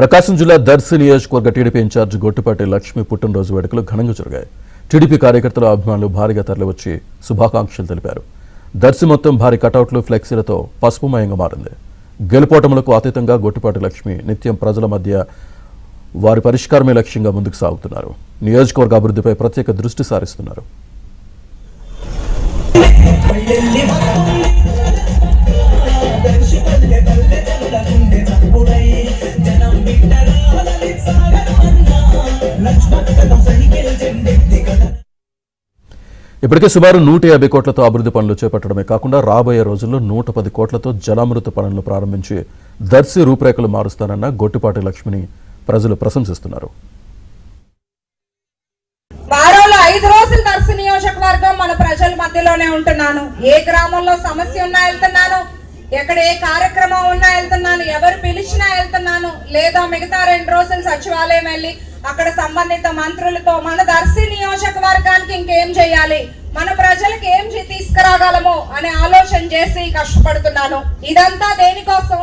ప్రకాశం జిల్లా దర్శి నియోజకవర్గ TDP incharge Gottipati Lakshmi పుట్టినరోజు వేడుకలు ఘనంగా జరిగాయి. టీడీపీ కార్యకర్తలు అభిమానులు భారీగా తరలివచ్చి శుభాకాంక్షలు తెలిపారు. దర్శి మొత్తం భారీ కటౌట్లు, ఫ్లెక్సీలతో పసుపుమయంగా మారింది. గెలుపోటములకు అతీతంగా గొట్టిపాటి లక్ష్మి నిత్యం ప్రజల మధ్య వారి పరిష్కారమే లక్ష్యంగా ముందుకు సాగుతున్నారు. నియోజకవర్గ అభివృద్ధిపై ప్రత్యేక దృష్టి సారిస్తున్నారు. ఇప్పటికే సుమారు 150 కోట్లతో అభివృద్ధి పనులు చేపట్టడమే కాకుండా రాబోయే రోజుల్లో 110 కోట్లతో జలామృత పనులను ప్రారంభించి దర్శి రూపురేఖలు మారుస్తానన్న గొట్టిపాటి లక్ష్మిని ప్రజలు ప్రశంసిస్తున్నారు. వారంలో 5 రోజులు దర్శి నియోజకవర్గం మన ప్రజల మధ్యలోనే ఉంటున్నాను. ఏ గ్రామంలో సమస్య ఉన్నా వెళ్తున్నాను, ఎక్కడ ఏ కార్యక్రమం ఉన్నా వెళ్తున్నాను, ఎవరు పిలిచినా వెళ్తున్నాను. లేదా మిగతా 2 రోజులు సచివాలయం వెళ్ళి అక్కడ సంబంధిత మంత్రులతో మన దర్శి నియోజకవర్గానికి ఇంకేం చేయాలి, మన ప్రజలకు ఏం తీసుకురాగలము అనే ఆలోచన చేసి కష్టపడుతున్నాను. ఇదంతా దేనికోసం?